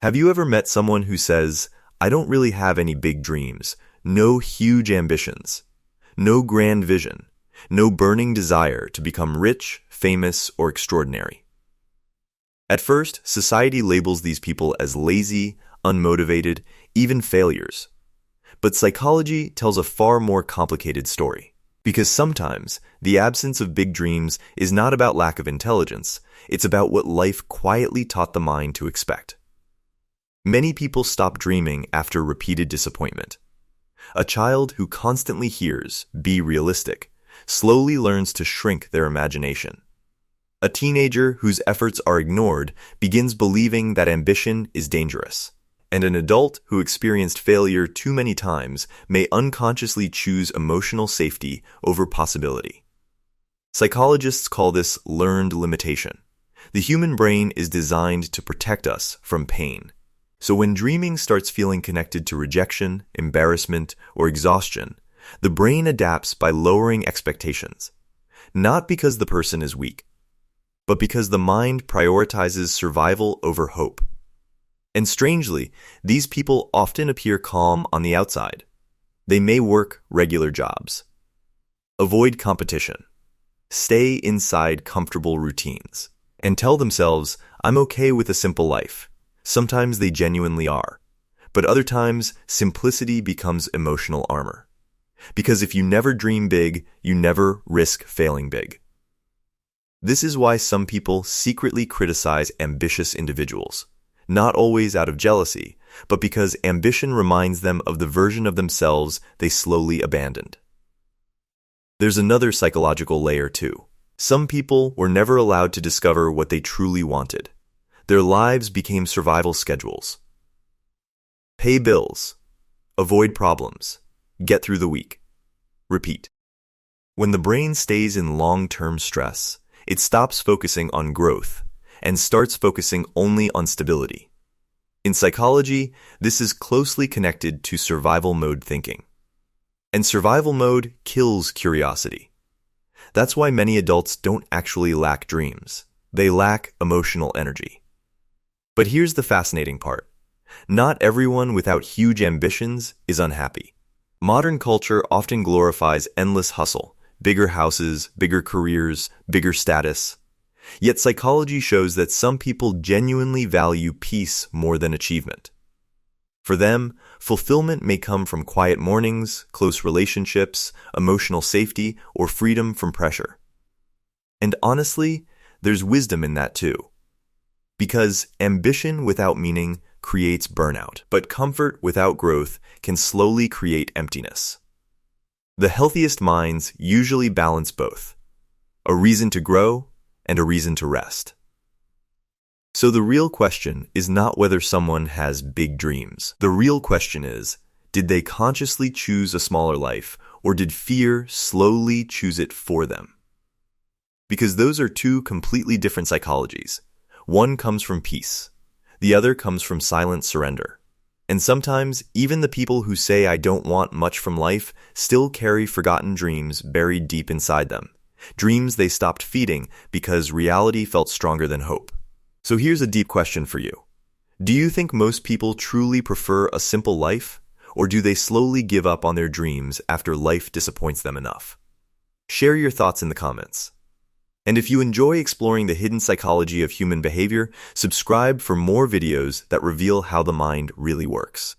Have you ever met someone who says, I don't really have any big dreams, no huge ambitions, no grand vision, no burning desire to become rich, famous, or extraordinary? At first, society labels these people as lazy, unmotivated, even failures. But psychology tells a far more complicated story. Because sometimes, the absence of big dreams is not about lack of intelligence, it's about what life quietly taught the mind to expect. Many people stop dreaming after repeated disappointment. A child who constantly hears, "be realistic," slowly learns to shrink their imagination. A teenager whose efforts are ignored begins believing that ambition is dangerous. And an adult who experienced failure too many times may unconsciously choose emotional safety over possibility. Psychologists call this learned limitation. The human brain is designed to protect us from pain. So when dreaming starts feeling connected to rejection, embarrassment, or exhaustion, the brain adapts by lowering expectations. Not because the person is weak, but because the mind prioritizes survival over hope. And strangely, these people often appear calm on the outside. They may work regular jobs, avoid competition, stay inside comfortable routines, and tell themselves, I'm okay with a simple life. Sometimes they genuinely are, but other times simplicity becomes emotional armor. Because if you never dream big, you never risk failing big. This is why some people secretly criticize ambitious individuals. Not always out of jealousy, but because ambition reminds them of the version of themselves they slowly abandoned. There's another psychological layer too. Some people were never allowed to discover what they truly wanted. Their lives became survival schedules. Pay bills, avoid problems, get through the week, repeat. When the brain stays in long-term stress, it stops focusing on growth and starts focusing only on stability. In psychology, this is closely connected to survival mode thinking. And survival mode kills curiosity. That's why many adults don't actually lack dreams. They lack emotional energy. But here's the fascinating part. Not everyone without huge ambitions is unhappy. Modern culture often glorifies endless hustle, bigger houses, bigger careers, bigger status. Yet psychology shows that some people genuinely value peace more than achievement. For them, fulfillment may come from quiet mornings, close relationships, emotional safety, or freedom from pressure. And honestly, there's wisdom in that too. Because ambition without meaning creates burnout, but comfort without growth can slowly create emptiness. The healthiest minds usually balance both, a reason to grow and a reason to rest. So the real question is not whether someone has big dreams. The real question is, did they consciously choose a smaller life, or did fear slowly choose it for them? Because those are two completely different psychologies. One comes from peace. The other comes from silent surrender. And sometimes, even the people who say I don't want much from life still carry forgotten dreams buried deep inside them. Dreams they stopped feeding because reality felt stronger than hope. So here's a deep question for you. Do you think most people truly prefer a simple life, or do they slowly give up on their dreams after life disappoints them enough? Share your thoughts in the comments. And if you enjoy exploring the hidden psychology of human behavior, subscribe for more videos that reveal how the mind really works.